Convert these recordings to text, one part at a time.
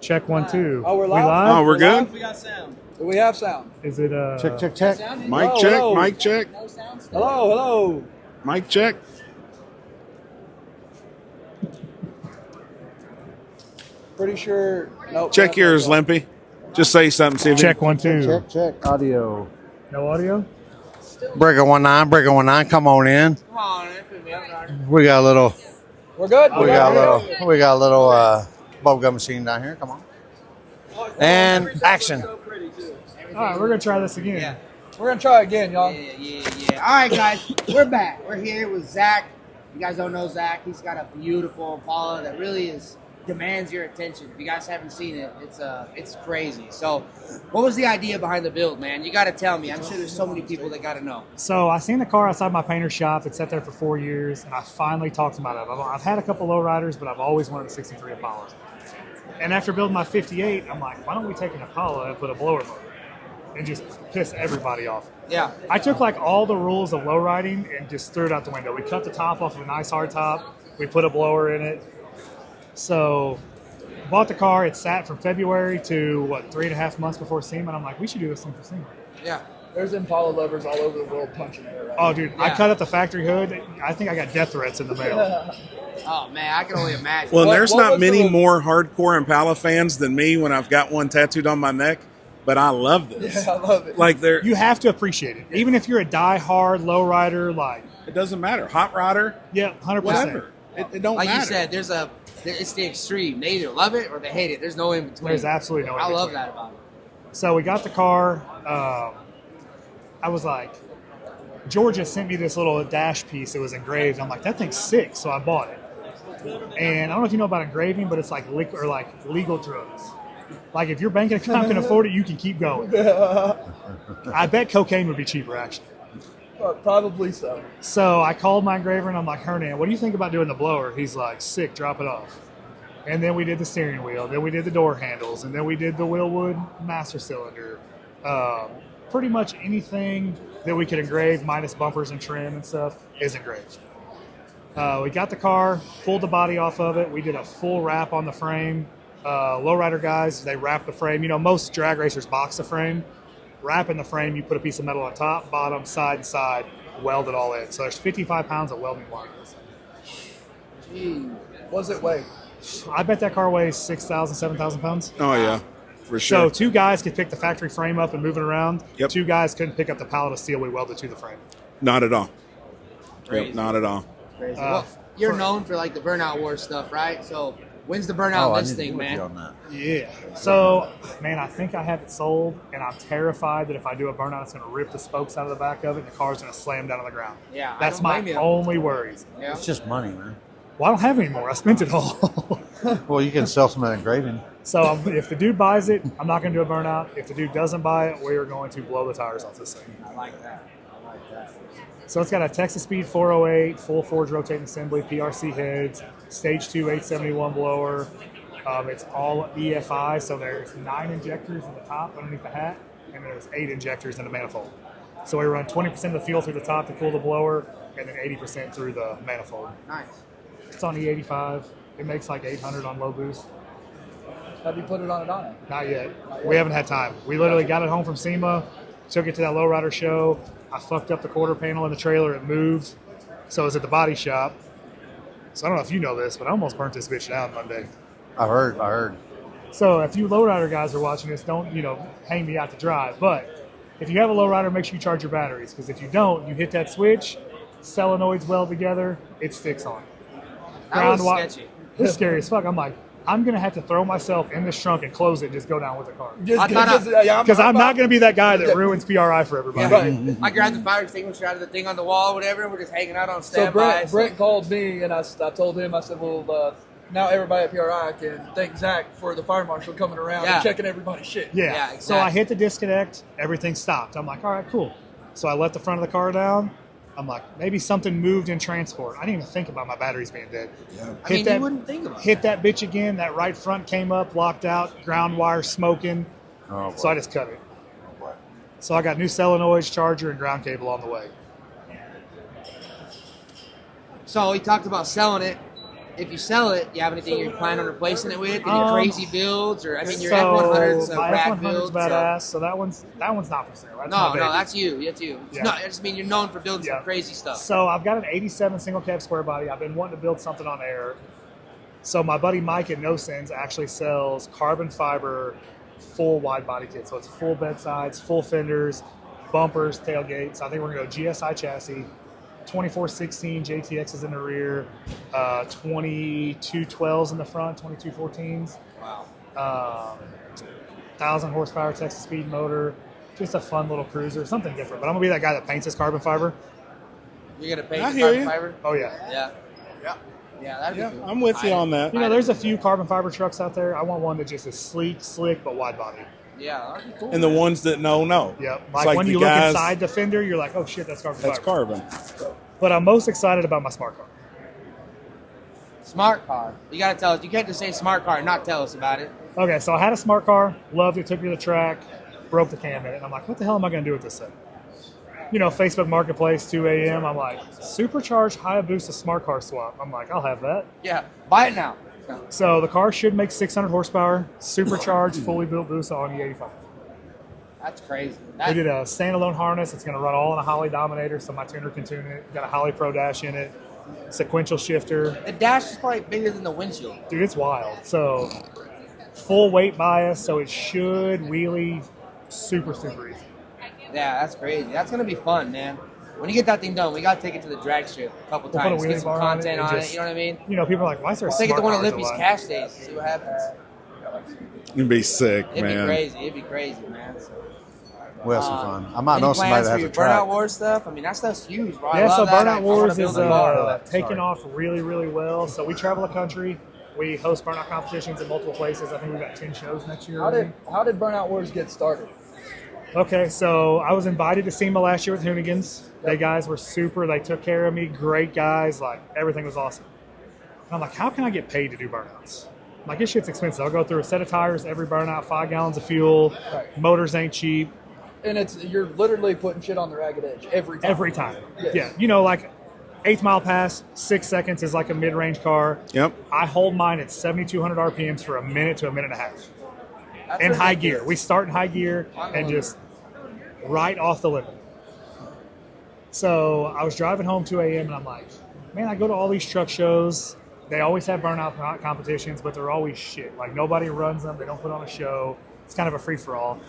Check 1 2. Oh, we're live? Oh, we're good? We got sound. Do we have sound? Is it Check. Mic Hello, check, hello. mic check, Hello. mic check. Pretty sure. Nope. Check yours, Limpy. Just say something, see if check 1 2? Check. Audio. No audio? Breaker 19. Come on in. Come on. We got a little. We're good. We got a little bubblegum machine down here. Come on. And action. All right, we're going to try this again. Yeah. We're going to try again, y'all. Yeah. All right, guys, we're back. We're here with Zach. You guys don't know Zach. He's got a beautiful Impala that really demands your attention. If you guys haven't seen it, it's crazy. So, what was the idea behind the build, man? You got to tell me. I'm sure there's so many people that got to know. So I seen the car outside my painter's shop. It sat there for 4 years, and I finally talked him out of it. I've had a couple lowriders, but I've always wanted a 63 Impala. And after building my 58, I'm like, why don't we take an Impala and put a blower motor and just piss everybody off? Yeah. I took like all the rules of low riding and just threw it out the window. We cut the top off of a nice hard top. We put a blower in it. So bought the car. It sat from February to 3.5 months before SEMA. And I'm like, we should do this thing for SEMA. Yeah. There's Impala lovers all over the world punching it right Oh, dude, I Yeah. cut up the factory hood. I think I got death threats in the mail. Oh, man, I can only imagine. Well, What- there's what not was many the- more hardcore Impala fans than me when I've got one tattooed on my neck, but I love now. this. Yeah, I love it. Like, there, You have to appreciate it. Even if you're a die-hard low rider, like, it doesn't matter. Hot rodder, yeah, 100%. whatever. It don't like matter. you said, it's the extreme. They either love it or they hate it. There's no in between. There's absolutely no in I love between. that about it. So we got the car. I was like, Georgia sent me this little dash piece that was engraved. I'm like, that thing's sick. So I bought it. And I don't know if you know about engraving, but it's like liquid or like legal drugs. Like if your bank account can afford it, you can keep going. I bet cocaine would be cheaper actually. Probably so. So I called my engraver and I'm like, Hernan, what do you think about doing the blower? He's like, sick, drop it off. And then we did the steering wheel, then we did the door handles, and then we did the Willwood master cylinder. Pretty much anything that we could engrave, minus bumpers and trim and stuff, is engraved. We got the car, pulled the body off of it. We did a full wrap on the frame. Lowrider guys, they wrap the frame. You know, most drag racers box the frame. Wrap in the frame, you put a piece of metal on top, bottom, side, and side, weld it all in. So there's 55 pounds of welding wire in this thing. What's it weigh? I bet that car weighs 6,000, 7,000 pounds. Oh, yeah, for So sure. 2 guys could pick the factory frame up and move it around. Yep. 2 guys couldn't pick up the pallet of steel we welded to the frame. Not at all. Crazy. Yep, not at all. Crazy. Uh, Well, you're known for like the Burnout War stuff, right? So when's the Burnout I this need to thing, get with you man? on that. Yeah. So, man, I think I have it sold, and I'm terrified that if I do a burnout, it's going to rip the spokes out of the back of it, and the car's going to slam down on the ground. Yeah, I That's don't my blame you. only worries. Yeah. It's just money, man. Well, I don't have any more. I spent it all. Well, you can sell some of that engraving. So if the dude buys it, I'm not going to do a burnout. If the dude doesn't buy it, we are going to blow the tires off this thing. I like that. So it's got a Texas Speed 408, full forge rotating assembly, PRC heads, stage 2 871 blower. It's all EFI, so there's 9 injectors in the top underneath the hat, and there's 8 injectors in the manifold. So we run 20% of the fuel through the top to cool the blower, and then 80% through the manifold. Nice. It's on E85. It makes like 800 on low boost. Have you put it on a dyno? Not yet. We haven't had time. We literally got it home from SEMA, took it to that lowrider show. I fucked up the quarter panel in the trailer. It moved. So it was at the body shop. So I don't know if you know this, but I almost burnt this bitch down Monday. I heard. So if you lowrider guys are watching this, don't, hang me out to dry. But if you have a lowrider, make sure you charge your batteries. Because if you don't, you hit that switch, solenoids weld together, it sticks on. That was wi- sketchy. This is scary as fuck. I'm like, I'm going to have to throw myself in this trunk and close it and just go down with the car. Because I'm not going to be that guy that ruins PRI for everybody. Right. I grabbed the fire extinguisher out of the thing on the wall, or whatever, and we're just hanging out on So standby. Brent called me, and I told him, I said, well, now everybody at PRI can thank Zach for the fire marshal coming around Yeah. and checking everybody's shit. Yeah. Yeah, So exactly. I hit the disconnect, everything stopped. I'm like, all right, cool. So I let the front of the car down. I'm like, maybe something moved in transport. I didn't even think about my batteries being dead. Yeah. I mean, you wouldn't think about Hit that bitch again. That right front came up, locked out, ground wire smoking. Oh, So I just cut it. boy. So I got new solenoids, charger, and ground cable on the way. So he talked about selling it. if you sell it, you have anything you plan on replacing it with? Any crazy builds, or I mean, your So F100's a my rad F100's build. badass. So that one's not for sale. That's my No, baby. no, that's you. That's you. Yeah. No, I just mean you're known for building Yeah. some crazy stuff. So I've got an 87 single cab square body. I've been wanting to build something on air. So my buddy Mike at No Sins actually sells carbon fiber full wide body kit. So it's full bed sides, full fenders, bumpers, tailgates. I think we're going to go GSI chassis, 2416 JTXs in the rear, 2212s in the front, 2214s. Wow. 1,000 horsepower Texas speed motor. Just a fun little cruiser, something different. But I'm going to be that guy that paints his carbon fiber. You're gonna paint I the hear carbon you. fiber? Oh, yeah. Yeah. Yeah, that'd Yeah, be cool. I'm with you on that. You know, there's a few carbon fiber trucks out there. I want one that just is sleek, slick, but wide body. Yeah, that'd be cool. And the ones that know. Yep. It's Like when the you look guys- inside the fender, you're like, oh shit, that's carbon That's fiber. carbon. But I'm most excited about my smart car. Smart car. You gotta tell us. You can't just say smart car and not tell us about it. Okay, so I had a smart car, loved it, took it to the track, broke the cam in it. And I'm like, what the hell am I going to do with this thing? You know, Facebook Marketplace, 2 a.m. I'm like, supercharged Hayabusa smart car swap. I'm like, I'll have that. Yeah, buy it now. So the car should make 600 horsepower, supercharged, fully built Busa on the 85. That's crazy. We did a standalone harness. It's going to run all on a Holly Dominator, so my tuner can tune it. Got a Holly Pro Dash in it, sequential shifter. The dash is probably bigger than the windshield. Dude, it's wild. So full weight bias, so it should wheelie super easy. Yeah, that's crazy. That's gonna be fun, man. When you get that thing done, we gotta take it to the drag strip a couple We'll put a times, wheelie get some bar on it content and on it. just- You know what I mean? You know, people are like, why is there a We'll take it to smart one of car in Lippy's July? cash days. See what happens. It'd be sick, It'd man. be crazy. It'd be crazy, man. So, We'll have some fun. I might any know somebody plans that for has your a track. Burnout Wars stuff? I mean, that stuff's huge, bro. I Yeah, so love that. I Burnout wanna Wars build is a car. taking off really well. So we travel the country. We host burnout competitions in multiple places. I think we've got 10 shows next year. How did Burnout Wars get started? Okay, so I was invited to SEMA last year with Hoonigans. They guys were super. They took care of me. Great guys. Like, everything was awesome. And I'm like, how can I get paid to do burnouts? I'm like, this shit's expensive. I'll go through a set of tires every burnout, 5 gallons of fuel. Right. Motors ain't cheap. And you're literally putting shit on the ragged edge every time. Every time. Yes. Yeah. You know, like 8th mile pass, 6 seconds is like a mid-range car. Yep. I hold mine at 7,200 RPMs for a minute to a minute and a half. That's In high ridiculous. gear. We start in high gear and just right off the limit. So I was driving home 2 a.m. and I'm like, man, I go to all these truck shows. They always have burnout competitions, but they're always shit. Like, nobody runs them. They don't put on a show. It's kind of a free-for-all.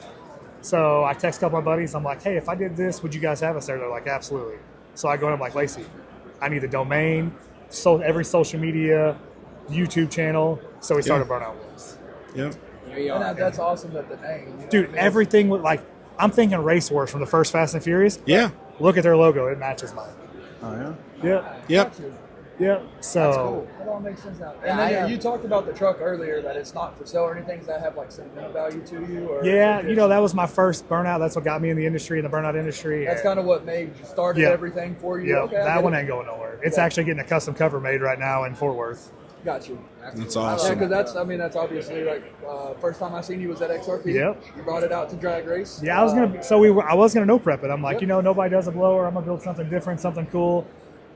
So I text a couple of my buddies. I'm like, hey, if I did this, would you guys have us there? They're like, absolutely. So I go and I'm like, Lacey, I need the domain, so every social media, YouTube channel. So we started Burnout Wars. Yep. Here you And are. that's awesome that the name. You know Dude, what I mean? everything with, like, I'm thinking Race Wars from the first Fast and Furious. Yeah. Look at their logo. It matches mine. Oh, yeah? Yep. Yep. Yep. So That's cool. That all makes sense now. Yeah, And then I- you talked about the truck earlier, that it's not for sale or anything. Does that have like sentimental value to you? Or yeah, or you know, that was my first burnout. That's what got me in the industry, in the burnout industry. that's kind of what made you started Yeah. everything for you. Yeah, Okay, I that get one it. ain't going nowhere. It's Yeah. actually getting a custom cover made right now in Fort Worth. Got you. That's Yeah, awesome. because that's obviously like first time I seen you was at XRP. Yep. You brought it out to drag race. Yeah, I was I was gonna no prep it. I'm like, Yep. you know, nobody does a blower. I'm gonna build something different, something cool.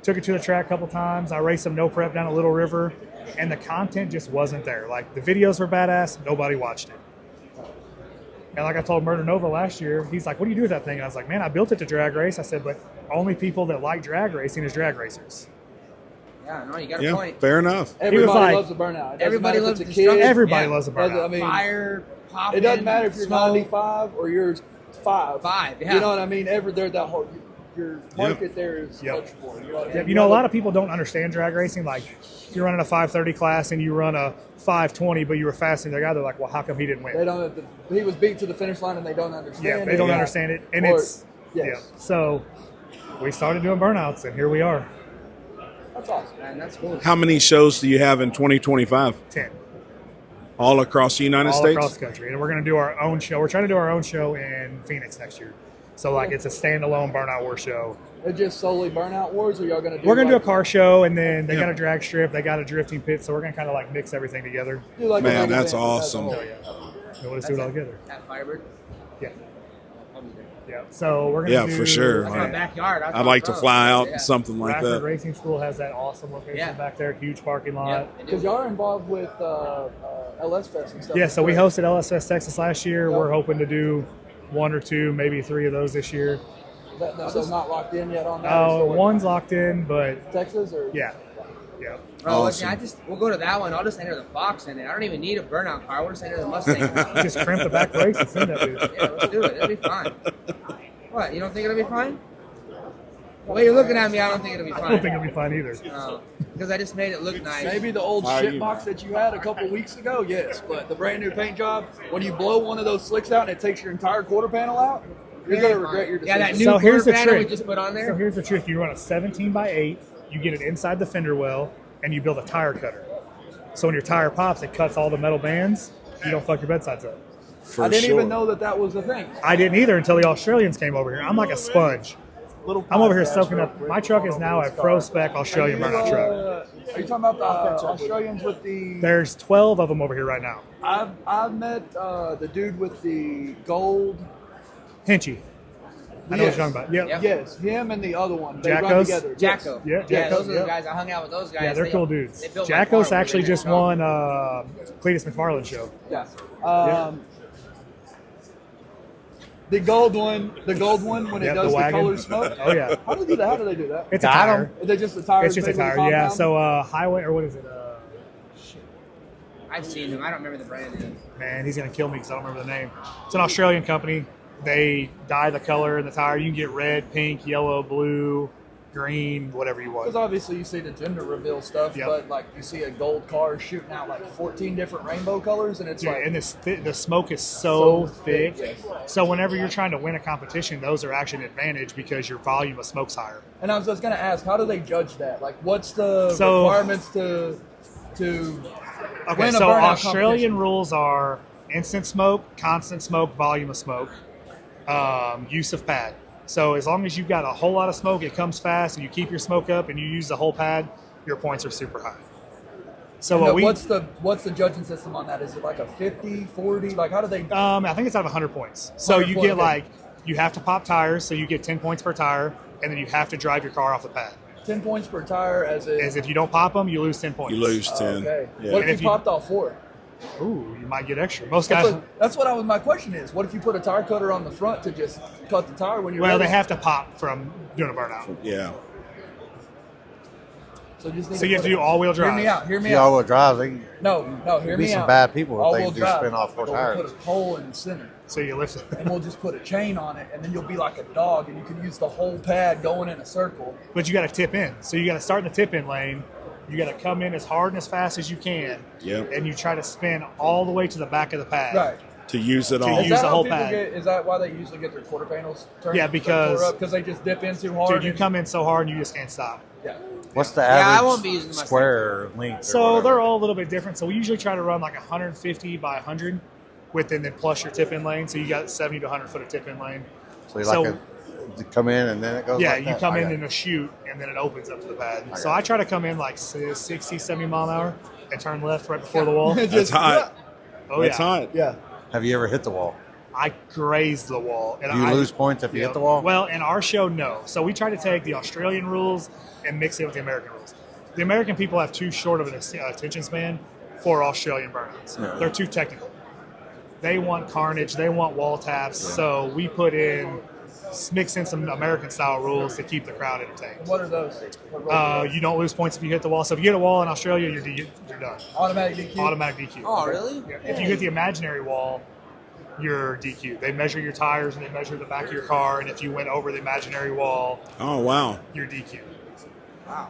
Took it to the track a couple times. I raced some no prep down at Little River, and the content just wasn't there. Like, the videos were badass, nobody watched it. And like I told Murder Nova last year, he's like, what do you do with that thing? And I was like, man, I built it to drag race. I said, but only people that like drag racing is drag racers. Yeah, no, you got a Yeah. point. Fair enough. Everybody like- loves a burnout. It doesn't Everybody matter if loves it's a destruction. kid. Everybody Yeah. loves a Doesn't- burnout. I mean, Fire, popping, it doesn't matter if you're smoke. 95 or you're 5. 5, yeah. You know what I mean? That whole your market there is Yep. much more. You know, what I Yeah, mean? you know, a lot of people don't understand drag racing. Like, if you're running a 530 class and you run a 520, but you were faster than the guy, they're like, well, how come he didn't They win? don't. He was beat to the finish line, and they don't understand. Yeah, they it. don't understand it. And Or- it's, yes. yeah. So we started doing burnouts, and here we are, That's awesome. Man, that's cool. How many shows do you have in 2025? 10, All across the United all States? across the country. And we're going to do our own show. We're trying to do our own show in Phoenix next year. So, like, it's a standalone Burnout War show. It's just solely Burnout Wars, or y'all gonna do? We're going to do a like, car show, and then they Yeah. got a drag strip, they got a drifting pit, so we're going to kind of, like, mix everything together. do like a Man, big that's event as a awesome. whole. So, yeah. So we'll just do it all together. At Firebird. Yeah. I'll be Yeah. So we're gonna Yeah, do, for sure. That's my backyard. That's I'd my like to road. fly out Yeah. something like Radford that. Racing School has that awesome location Yeah. back there, huge parking lot. Yeah, they do. Because y'all are involved with LS Fest and stuff. Yeah, so we correct? hosted LSS Texas last year. Yep. We're hoping to do 1 or 2, maybe 3 of those this year. So not locked in yet on that? Or still working One's on locked in, but it? Texas or? yeah. Yeah. Bro, Awesome. we'll go to that one. I'll just enter the Fox in it. I don't even need a Burnout car. We'll just enter the Mustang. Just crimp the back brakes and send that dude. Yeah, let's do it. It'll be fine. What? You don't think it'll be fine? The way you're looking at me, I don't think it'll be fine. I don't think it'll be fine either. Because I just made it look nice. Maybe the old How shit you- box that you had a couple weeks ago, yes. But the brand new paint job, when you blow one of those slicks out and it takes your entire quarter panel out, you're Yeah, gonna fine. regret your Yeah, decision. that new So here's quarter the panel we trick. just put on there. So here's the trick. You run a 17 by 8, you get it inside the fender well, and you build a tire cutter. So when your tire pops, it cuts all the metal bands. You don't fuck your bedsides up. For I didn't sure. even know that was a thing. I didn't either until the Australians came over here. I'm like a sponge. Little I'm over here podcast soaking real up. quick. My truck is now a pro spec Australian burnout truck. Are you talking about the Australians with the? There's 12 of them over here right now. I've met the dude with the gold. Hinchy. I know what you're talking about. Yep. Yep. Yes, him and the other one. They run Jackos? together. Jacko. Yeah, Yeah, Jacko, those are the yeah. guys. I hung out with those guys. Yeah, they're They- cool dudes. they built my car Jackos when actually they just were gone. won Cletus McFarland show. Yeah. Yeah. The gold one when Yeah, it the does the wagon. color smoke. Oh yeah, How do they do that? How do they do that? it's a Got tire. 'em. Is it just the tires? It's just a made with tire. the Yeah. compound? So highway or what is it? I've seen them. I don't remember the brand name. Man, he's gonna kill me because I don't remember the name. It's an Australian company. They dye the color in the tire. You can get red, pink, yellow, blue, green, whatever you Because want. obviously you see the gender reveal stuff, Yep. but like you see a gold car shooting out like 14 different rainbow colors, and it's Yeah, like and the smoke is so thick. yes. So whenever you're trying to win a competition, those are actually an advantage because your volume of smoke's higher. And I was just gonna ask, how do they judge that? Like, what's the So- requirements to Okay, win a so burnout Australian competition? rules are instant smoke, constant smoke, volume of smoke, use of pad. So as long as you've got a whole lot of smoke, it comes fast, and you keep your smoke up, and you use the whole pad, your points are super high. So And what what's the judging system on that? Is it like a 50, 40? Like, how do they? I think it's out of 100 points. So 100 you points, get okay. like you have to pop tires, so you get 10 points per tire, and then you have to drive your car off the pad. 10 points per tire as If you don't pop them, you lose 10 points. You lose 10. Okay. Yeah. What And if if you you- popped off 4? Ooh, you might get extra. Most guys. That's what my question is. What if you put a tire cutter on the front to just cut the tire when you're Well, ready? they have to pop from doing a burnout. Yeah. So you just need So you have put to do all-wheel Hear drive. me out. Hear me You out. all-wheel drive. They, No, hear be me some out. bad people if they All-wheel do drive, spin off 4 but we'll tires. put a pole in the center, So you lift it. and we'll just put a chain on it, and then you'll be like a dog, and you can use the whole pad going in a circle. But you got to tip in. So you got to start in the tip in lane. You got to come in as hard and as fast as you can. Yep. And you try to spin all the way to the back of the pad. Right. To use it To all. use Is that the how whole people pad. Is that why they usually get their quarter panels turned? Yeah, because- because they just dip in too hard. Dude, you and- come in so hard and you just can't stop. Yeah. What's the I average won't be using my square length? or So whatever? they're all a little bit different. So we usually try to run like 150 by 100 within then plus your tip in lane. So you got 70 to 100 foot of tip in lane. So you so- like to come in and then it goes Yeah, like you that? come in Okay. in a chute and then it opens up to the pad. I So got I it. try to come in like 60, 70 mile an hour and turn left right before the wall. That's hot. Oh, That's yeah. hot. Yeah. Have you ever hit the wall? I grazed the wall. And Do you I lose points if you Yeah. hit the wall? Well, in our show, no. So we try to take the Australian rules and mix it with the American rules. The American people have too short of an attention span for Australian burnouts. Yeah. They're too technical. They want carnage. They want wall taps. So we mix in some American style rules to keep the crowd entertained. What are those? What are those? You don't lose points if you hit the wall. So if you hit a wall in Australia, you're done. Automatic DQ. Automatic DQ. Oh, really? If you hit the imaginary wall, you're DQ. They measure your tires and they measure the back of your car, and if you went over the imaginary wall, Oh, wow. you're DQ.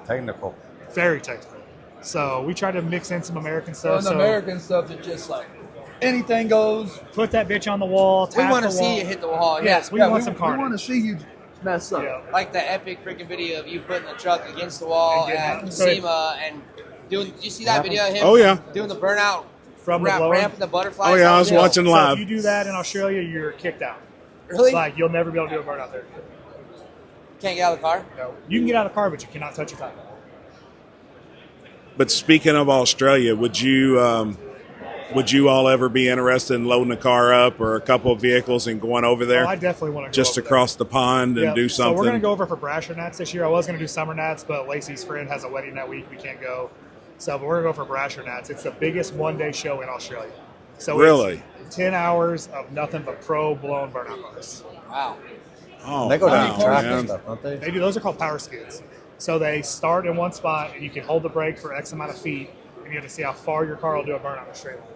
Technical. Very technical. So we try to mix in some American So stuff. in the American stuff, it's just like anything goes. Put that bitch on the wall. We Tap want to the see wall. you hit the wall. Yes, we yeah. want some We want to carnage. see you mess up. Yeah. Like the epic freaking video of you putting the truck against the wall And getting at out. So- SEMA and doing. Did you see that video of him? Oh, yeah. Doing the burnout From the blower. ramp and the butterflies. Oh, yeah, I That was dope. watching So live. if you do that in Australia, you're kicked out. Really? Like you'll never be able to do a burnout there. Can't get out of the car. No. You can get out of the car, but you cannot touch your tire. But speaking of Australia, would you would you all ever be interested in loading a car up or a couple of vehicles and going over there? Oh, I definitely want to go just over across the pond and Yep. do something. So we're going to go over for Brasher Nats this year. I was going to do Summer Nats, but Lacey's friend has a wedding that week. We can't go. So but we're going to go for Brasher Nats. It's the biggest one-day show in Australia. So Really? it's 10 hours of nothing but pro-blown burnout cars. Wow. Oh, They go down wow, the track man. and stuff, don't they? They do. Those are called power skids. So they start in one spot, and you can hold the brake for X amount of feet, and you have to see how far your car will do a burnout in a straight line.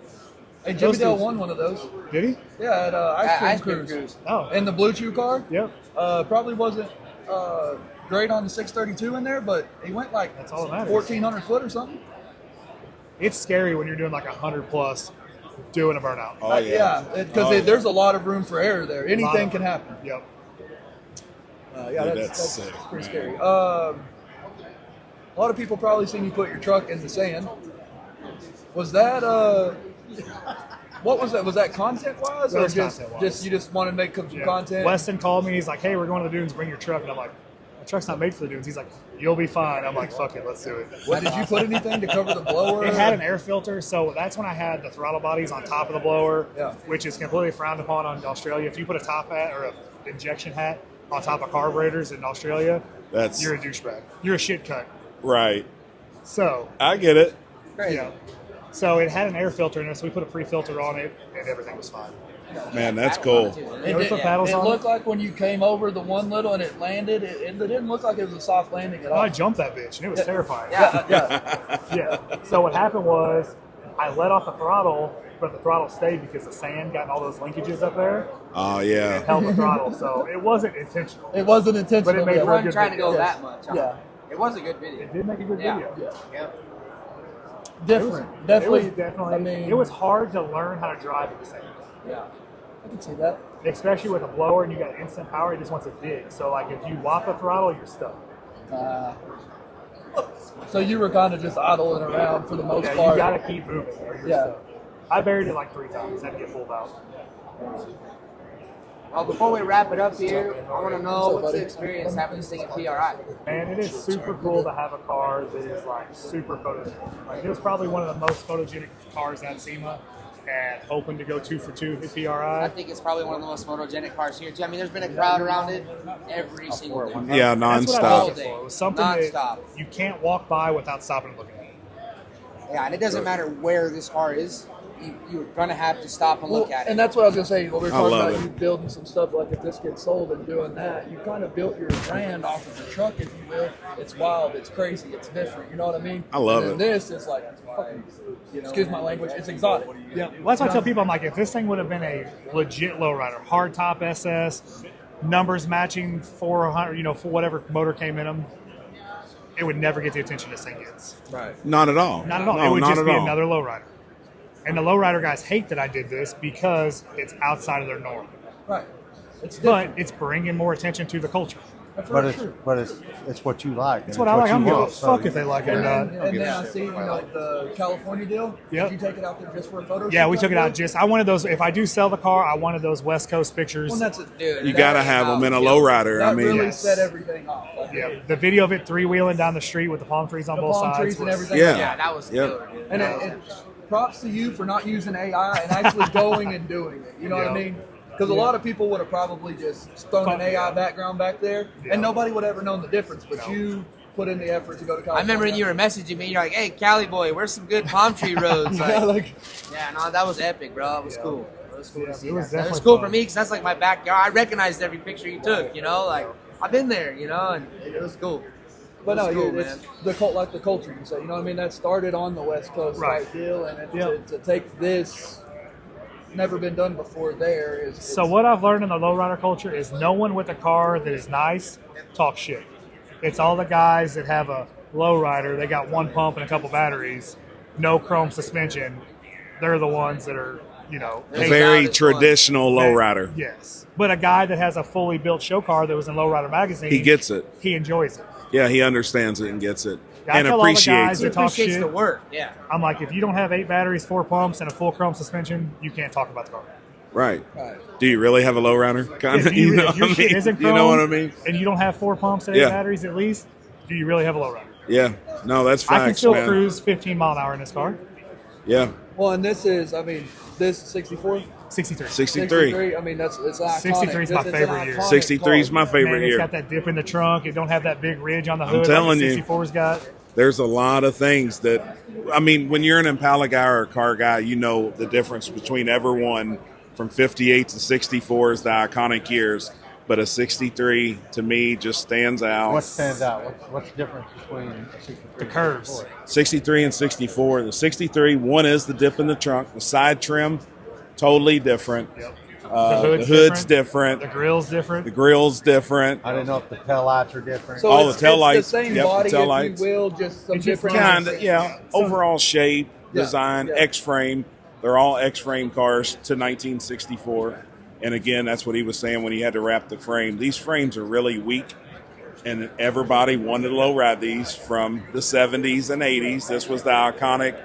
Hey, Jimmy Those Dale dudes- won one of those. Did he? Yeah, at Ice Cream Cruise. Oh. And the Blue Chew car. Yep. Probably wasn't great on the 632 in there, but he went like That's all that matters. 1,400 foot or something. It's scary when you're doing like 100 plus doing a burnout. Oh, yeah. Because Oh, yeah. there's a lot of room for error there. Anything can happen. Yep. Yeah, Dude, that's sick, pretty man. scary. A lot of people probably seen you put your truck in the sand. Was that what was that? Was that content wise, That or was just content-wise. just you just want to make some Yeah. content? Weston called me. He's like, "Hey, we're going to the dunes. Bring your truck." And I'm like, "My truck's not made for the dunes." He's like, "You'll be fine." I'm like, "Fuck it, let's do it." What did you put anything to cover the blower? It had an air filter, so that's when I had the throttle bodies on top of the blower, Yeah. which is completely frowned upon in Australia. If you put a top hat or an injection hat on top of carburetors in Australia, That's you're a douchebag. You're a shit cut. right. So, I get it. Crazy. yeah. So it had an air filter in it, so we put a pre-filter on it, and everything was fine. Man, that's cool. Yeah, we put paddles it on looked like when you came over the one little and it landed, it didn't look like it was a soft landing at all. I jumped that bitch, and it was terrifying. Yeah. Yeah. So what happened was I let off the throttle, but the throttle stayed because the sand got in all those linkages up there Oh, and yeah. held the throttle. So it wasn't intentional. It wasn't intentional. But it made yeah. I for a wasn't good trying to go video. that much. Huh? Yeah. It was a good video. It did make a good Yeah. video. Yeah. Yep. Different. It Definitely. was definitely. I mean, it was hard to learn how to drive at the same time. Yeah. I can see that. Especially with a blower and you got instant power, it just wants to dig. So like if you whop the throttle, you're stuck. So you were kind of just idling around for the most Yeah, part. you gotta keep moving or you're Yeah. stuck. I buried it like 3 times, had to get pulled out. Well, before we wrap it up here, I want to know up, what's the buddy? experience having this thing in PRI. Man, it is super cool to have a car that is like super photogenic. Like it was probably one of the most photogenic cars at SEMA, and hoping to go 2 for 2 at I PRI. think it's probably one of the most photogenic cars here too. I mean, there's been a crowd around it every single day. Yeah, That's what I nonstop. built it for. It was something Nonstop. that you can't walk by without stopping and looking at it. Yeah, and it doesn't matter where this car is. You're gonna have to stop and look at it. And that's what I was gonna say. When we were I talking love about it. you building some stuff, like if this gets sold and doing that, you kind of built your brand off of the truck, if you will. It's wild, it's crazy, it's different. You know what I mean? I love and it. then this is like, fucking, excuse my language, it's exotic. Yeah, well, that's why I tell people, I'm like, if this thing would have been a legit lowrider, hardtop SS, numbers matching 400, for whatever motor came in them, it would never get the attention this thing gets. Right. Not at all. Not at all. No, it would not just at be all. another lowrider. And the lowrider guys hate that I did this because it's outside of their norm. Right. It's But different. it's bringing more attention to the culture. But it's what you like. That's what I like. I don't give a So fuck if they like it or not. And then I see, the California deal. Yep. Did you take it out there just for a photo Yeah, shoot we type took it out deal? I wanted those, if I do sell the car, I wanted those West Coast pictures. Well, that's a, Dude, You that got to is have how them in a it feels. lowrider. that I mean, really yes. set everything off. Like, Yeah, the video of it 3-wheeling down the street with the palm trees on The both palm sides. trees and was- everything. Yeah. Yeah, that was Yep. killer, dude. And props to you for not using AI and actually going and doing it. You know what I Yeah. mean? Because a lot of people would have probably just thrown an AI background back there, Yeah. and nobody would have ever known the difference. But you put in the effort to go to California. I remember when you were messaging me, you're like, "Hey, Cali boy, where's some good palm tree roads?" yeah, Like, like yeah, no, that was epic, bro. It was cool. It was cool Yeah, to see it was that. It was definitely cool fun. for me because that's like my backyard. I recognized every picture you took. Like I've been there, and it was cool. But no, It's cool, it's the culture. You say, you know what I mean? That started on the West Coast Right. type deal, and Yep. to take this, never been done before. There is So what I've learned in the lowrider culture is no one with a car that is nice talks shit. It's all the guys that have a lowrider. They got one pump and a couple batteries, no chrome suspension. They're the ones that are, They very got this one. traditional lowrider. Yes, but a guy that has a fully built show car that was in Lowrider magazine, He gets it. He enjoys it. Yeah, he understands it and gets it I and tell all the appreciates guys He it. that talk appreciates shit. the work. Yeah. I'm like, if you don't have 8 batteries, 4 pumps, and a full chrome suspension, you can't talk about the car. Right. Right. Do you really have a lowrider? Kind If of. you, You know if your what I shit mean? isn't You chrome, know what I mean? and you don't have 4 pumps and 8 Yeah. batteries at least, do you really have a lowrider? Yeah. No, that's I can facts, still man. cruise 15 mile an hour in this car. Yeah. Well, and this is, I mean, this 64? 63. 63. I mean, it's iconic. 63 is my It's an favorite year. iconic 63 is car. my favorite Man, it's year. got that dip in the trunk. It don't have that big ridge on the hood telling like you. the 64's got. There's a lot of things that, I mean, when you're an Impala guy or a car guy, you know the difference between everyone from 58 to 64 is the iconic years. But a 63 to me just stands out. What stands out? What's the difference between a 63 The curves. and 64? 63 and 64. The 63, one is the dip in the trunk. The side trim, totally different. Yep. The hood's different. The grill's different. The grill's different. I didn't know if the tail lights are different. So All it's, the tail lights. It's the same Yep, the body, tail if lights. you will, just some It's just different. Kind of, yeah. Overall shape, Yeah, design, yeah. X-frame. They're all X-frame cars to 1964. And again, that's what he was saying when he had to wrap the frame. These frames are really weak, and everybody wanted to low ride these from the 70s and 80s. This was the iconic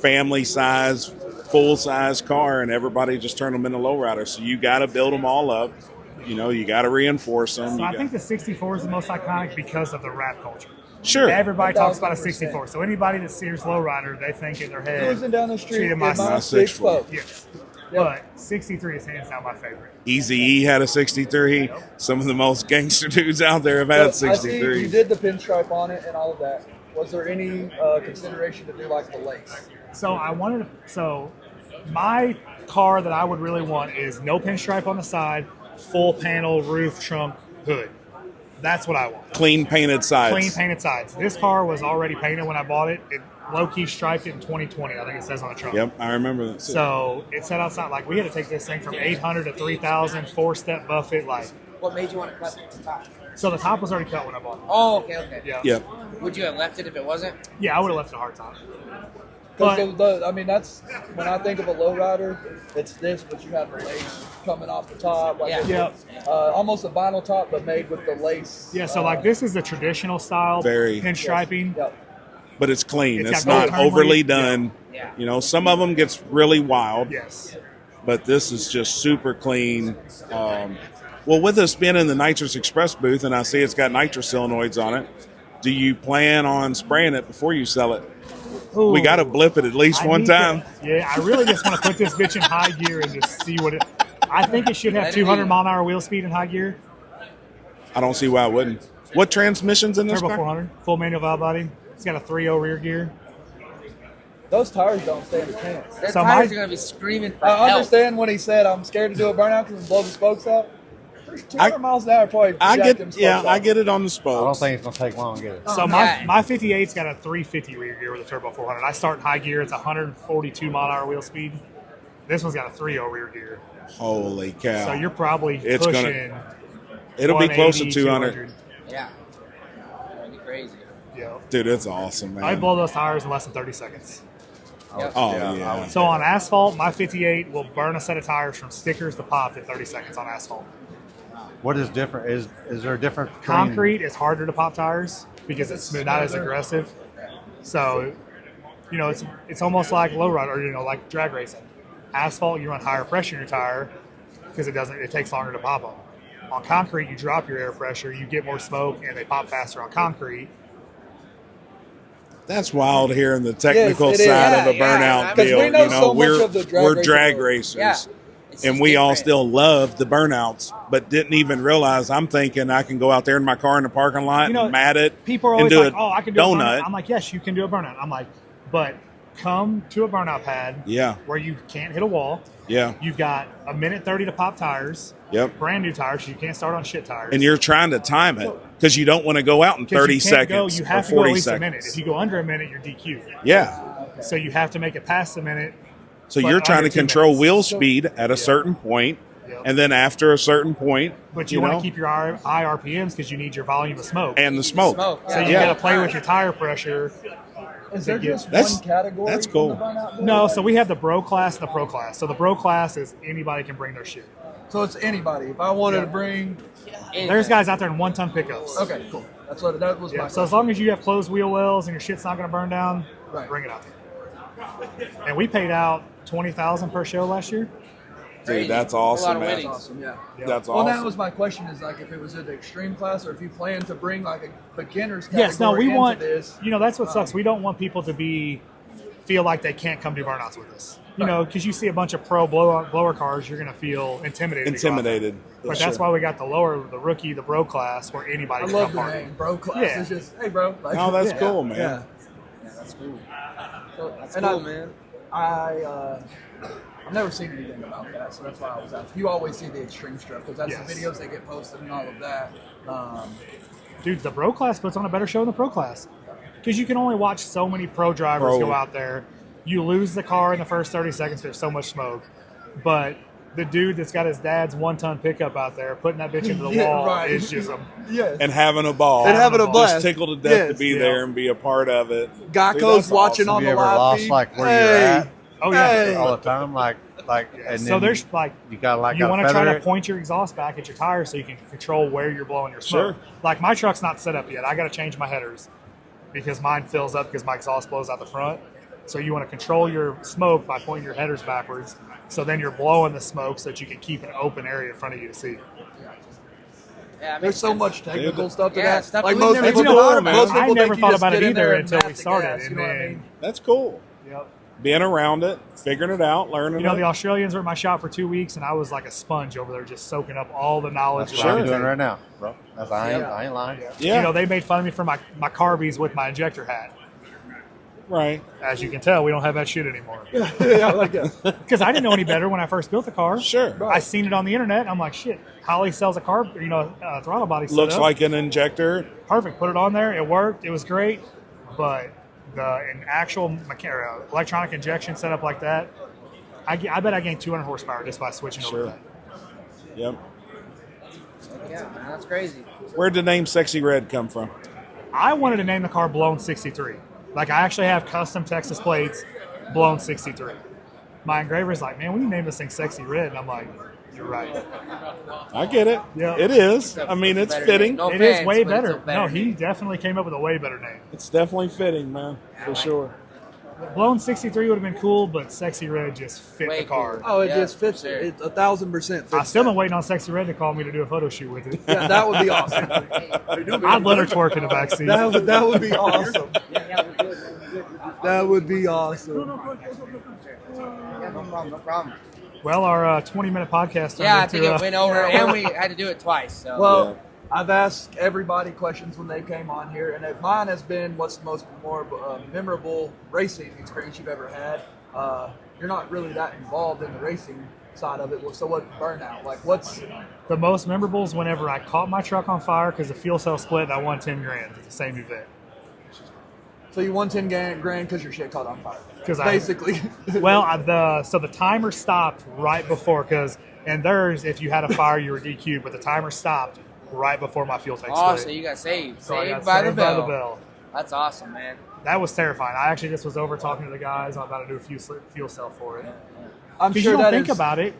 family size, full size car, and everybody just turned them into low riders. So you got to build them all up. You know, you got to reinforce them. So I think the 64 is the most iconic because of the rap culture. Sure. Everybody talks about a 1000%. 64. So anybody that sees Lowrider, they think in their head, Cruising down the street treat in him my my six foot. yes. Yep. But 63 is hands down my favorite. Eazy-E had a 63. Some of the most gangster dudes out there have had So I see 63. you did the pinstripe on it and all of that. Was there any consideration to do like the lace? So my car that I would really want is no pinstripe on the side, full panel, roof, trunk, hood. That's what I want. Clean painted sides. Clean painted sides. This car was already painted when I bought it. It low-key striped it in 2020, I think it says on the trunk. Yep, I remember that. So it sat outside. Like, we had to take this thing from 800 to 3,000, four-step buffet. Like, What made you want to cut the top? so the top was already cut when I bought it. Oh, okay. Yeah. Yep. Would you have left it if it wasn't? Yeah, I would have left it a hard top. But Because I mean, that's when I think of a lowrider, it's this, but you have the lace coming off the top, like Yeah. almost a vinyl top, but made with the lace. yeah, so like this is the traditional style Very. pinstriping. Yep. But it's clean. It's It's got not gold turn overly leaf. done. Yeah. You know, some of them gets really wild, Yes. but this is just super clean. Well, with us being in the Nitrous Express booth, and I see it's got nitrous solenoids on it, do you plan on spraying it before you sell it? We Ooh. got to blip it at least I one need time. yeah, I really just want to put this bitch in high gear and just see what it. I think it should have Let it 200 be. mile an hour wheel speed in high gear. I don't see why I wouldn't. What transmission's in this Turbo car? 400, full manual valve body. It's got a 3.0 rear gear. Those tires don't stand a chance. Their So tires my- are going to be screaming for I help. understand when he said, I'm scared to do a burnout because it blow the spokes out. 200 miles an hour probably. I jack them get, spokes yeah, out. I get it on the I don't spokes. think it's going to take long to get it. So yeah. my 58's got a 350 rear gear with a turbo 400. I start in high gear. It's 142 mile an hour wheel speed. This one's got a 3.0 rear gear. Holy cow! So you're probably It's gonna- pushing. It'll be close to 180, 200. Yeah. That'd be crazy. Yeah. Dude, it's awesome, man. I blow those tires in less than 30 seconds. Yep. Oh Yeah, yeah. I would- So on asphalt, my 58 will burn a set of tires from stickers to pop in 30 seconds on asphalt. What is different? Is there a difference between Concrete is harder to pop tires because it's not as aggressive. So, you know, it's almost like lowrider, or you know, like drag racing. Asphalt, you run higher pressure in your tire because it takes longer to pop them. On concrete, you drop your air pressure, you get more smoke, and they pop faster on concrete. That's wild hearing the technical Yes, it is. side of a Yeah, burnout yeah. 'Cause deal. we know you know, so much we're of the drag we're racing drag world. racers. Yeah. It's And just we all different. still love the burnouts, but didn't even realize. I'm thinking I can go out there in my car in the parking lot You know, and mat it People are and always do like, a "Oh, I can do a burnout." donut. I'm like, "Yes, you can do a burnout." I'm like, "But come to a burnout pad Yeah, where you can't hit a wall. yeah, You've got a minute 30 to pop tires, yep. brand new tires. So you can't start on shit tires. And you're trying to time it because you don't want to go out in 'Cause 30 you can't go- seconds you or have to go at 40 least a minute. If seconds. you go under a minute, you're DQ. Yeah. So you have to make it past a minute. So but you're trying under to 2 control minutes. wheel speed at a certain point, Yep. and then after a certain point, But you want to keep your high RPMs because you need your volume of smoke. and the smoke. Smoke. So you Yeah. got to play with your tire pressure. Is there just That's- one category? that's in cool. the burnout deal? No, so we have the bro class and the pro class. So the bro class is anybody can bring their shit. So it's anybody. If I wanted to bring. There's guys out there in 1-ton pickups. Okay, cool. That was Yeah. my. So as long as you have closed wheel wells and your shit's not going to burn down, Right. bring it out. And we paid out $20,000 per show last year. Dude, that's A lot awesome, of man. winnings. Awesome, yeah. That's Well, awesome. that was my question: is like if it was an extreme class, or if you plan to bring like a beginner's category Yes, no, we into want, this. you know, that's what sucks. We don't want people to be feel like they can't come do burnouts with us. You know, because you see a bunch of pro blower cars, you're going to feel intimidated. Intimidated. But that's why we got the rookie, the bro class, where anybody I can love come the party. name, bro class. Yeah. It's just, hey, bro. Like, Oh, that's cool, man. Yeah. Yeah, that's cool. That's And cool, man. I've never seen anything about that, so that's why I was asking. You always see the extreme stuff because that's Yes. the videos that get posted and all of that. Dude, the bro class puts on a better show than the pro class. Because you can only watch so many pro drivers go out there. You lose the car in the first 30 seconds. There's so much smoke. But the dude that's got his dad's 1-ton pickup out there putting that bitch into the wall right. is just a... Yes. And having a ball. And having a blast. Just tickled to death to Yes. be there and be a part of it. Geico's that's watching awesome. on Have the you ever live lost feed. like where Hey. you're at Oh, yeah. Hey. all the time? Like, and So then there's like... you got like You want to try feather to it? point your exhaust back at your tires so you can control where you're blowing your smoke. Sure. Like my truck's not set up yet. I got to change my headers because mine fills up because my exhaust blows out the front. So you want to control your smoke by pointing your headers backwards. So then you're blowing the smoke so that you can keep an open area in front of you to see. Yeah, it There's makes so sense. much technical Dude. stuff to Yeah, that. stuff like we most never people, even thought about. most I people never think you thought just about get it in there either and until we map the started. gas, And you know what I then, mean? That's cool. yep. Being around it, figuring it out, learning You know, it. the Australians were at my shop for 2 weeks, and I was like a sponge over there just soaking up all the knowledge. That's that I what I'm could doing take. right now, bro. I ain't lying. Yeah. You know, they made fun of me for my carbies with my injector hat. Right. As you can tell, we don't have that shit anymore. Yeah, like that. Because I didn't know any better when I first built the car. Sure. I seen it on the internet. I'm like, shit, Holly sells a car, throttle body set Looks up. like an injector. Perfect. Put it on there. It worked. It was great. But an actual electronic injection setup like that, I bet I gained 200 horsepower just by switching over to Sure. that. Yep. Yeah, man, that's crazy. Where'd the name Sexy Red come from? I wanted to name the car Blown 63. Like, I actually have custom Texas plates, Blown 63. My engraver's like, man, we need to name this thing Sexy Red. And I'm like, you're right. I get it. Yeah. It is. I mean, it's Better fitting. name. No It is offense, way but it's better. a better No, he name. definitely came up with a way better name. It's definitely fitting, man. For sure. Blown 63 would have been cool, but Sexy Red just fit Way the car. cool. Oh, it Yeah, just fits sure. it. 1,000% fits I still it. been waiting on Sexy Red to call me to do a photo shoot with it. Yeah, that would be awesome. I'd let her twerk in the backseat. That would be awesome. Yeah, we're good. We're good. That would be awesome. Yeah, no problem. No problem. Well, our 20-minute podcast turned Yeah, I into, think it went over, and we had to do it twice. So. Well, I've asked everybody questions when they came on here, and mine has been, what's the most memorable racing experience you've ever had? You're not really that involved in the racing side of it, so what Burnout? Like, what's... the most memorable is whenever I caught my truck on fire because the fuel cell split and I won 10 grand at the same event. So you won 10 grand because your shit caught on fire. 'Cause basically. Well, the timer stopped right before, because in theirs, if you had a fire, you were DQ'd, but the timer stopped right before my fuel tank oh, split. so you got saved. So I Saved got by the saved bell. That's awesome, man. That was terrifying. I actually just was over talking to the guys on how to do a fuel cell for it. I'm Because sure you don't that think is- about it.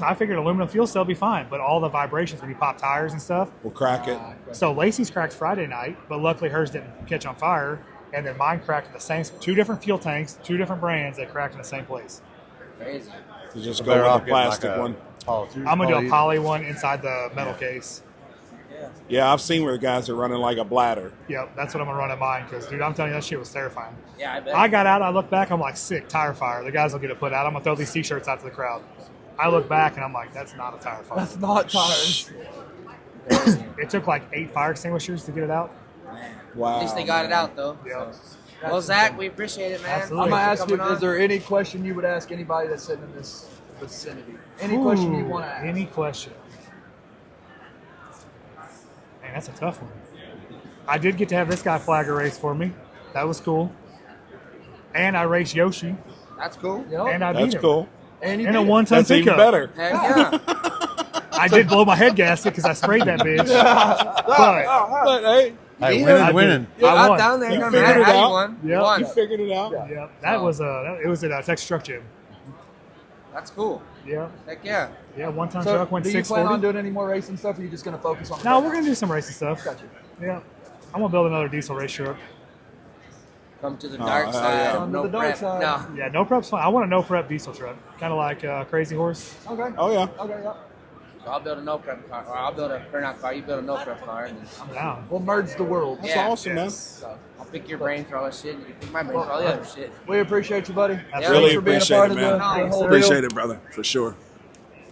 I figured aluminum fuel cell would be fine, but all the vibrations when you pop tires and stuff. We'll crack it. So Lacey's cracked Friday night, but luckily hers didn't catch on fire. And then mine cracked in the same, 2 different fuel tanks, 2 different brands that cracked in the same place. Crazy. So just So go better with off the getting plastic like a one. I'm going to do a poly one inside the metal case. Yeah, I've seen where the guys are running like a bladder. Yep, that's what I'm going to run at mine because, dude, I'm telling you, that shit was terrifying. Yeah, I bet. I got out, I look back, I'm like, sick, tire fire. The guys will get it put out. I'm going to throw these T-shirts out to the crowd. I look back and I'm like, that's not a tire fire. That's not tires. It took like 8 fire extinguishers to get it out. Wow. At least they got it out, though. Yep. Well, Zach, we appreciate it, man. Absolutely. I'm going to Thanks ask for you, coming is on. there any question you would ask anybody that's sitting in this vicinity? Any question you want to ask? Any question? Man, that's a tough one. I did get to have this guy flag a race for me. That was cool. And I raced Yoshi, That's cool. Yep. and I beat That's him. cool. And, And a 1-ton That's pickup. even better. Heck yeah. I did blow my head gasket because I sprayed that bitch. But But hey, Hey, I winning. did. I Out won. down there. You no figured matter it how you out. won. Yeah. You won. you figured it out. Yep, that was it was at Texas Truck Gym. That's cool. Yeah, Heck yeah. yeah, 1-ton So, truck went do you plan on 640. doing any more racing stuff, or are you just going to focus on No, Burnout? we're gonna do some racing stuff. Gotcha. Yeah, I'm gonna build another diesel race truck. Come to the Oh, dark hell side. yeah. Come to No the dark prep. side. No. Yeah, no prep's fun. I want a no prep diesel truck, kind of like Crazy Horse. Okay. Oh yeah. Okay, yeah. So I'll build a no prep car, or I'll build a burnout car. You build a no prep car, and then I'm down. We'll merge the world. That's Yeah. awesome, man. So, I'll pick your brain for all that shit, and you pick my brain for all the other shit. we appreciate you, buddy. That's Really Thanks for being a appreciate part it, of man. the whole Appreciate deal. it, brother, for sure.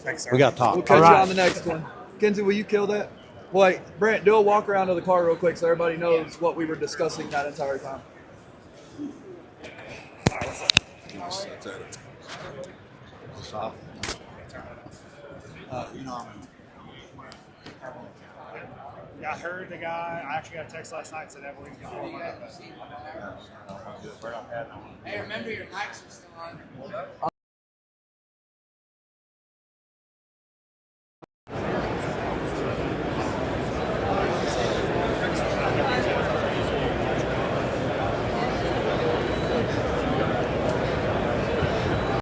Thanks, sir. We got to talk. We'll catch All you right. on the next one. Kenzie, will you kill that? Wait, Brent, do a walk around of the car real quick so everybody knows what we were discussing that entire time. Yeah, I heard the guy. I actually got a text last night and said Evelyn's going to Hey, remember your mics are still on.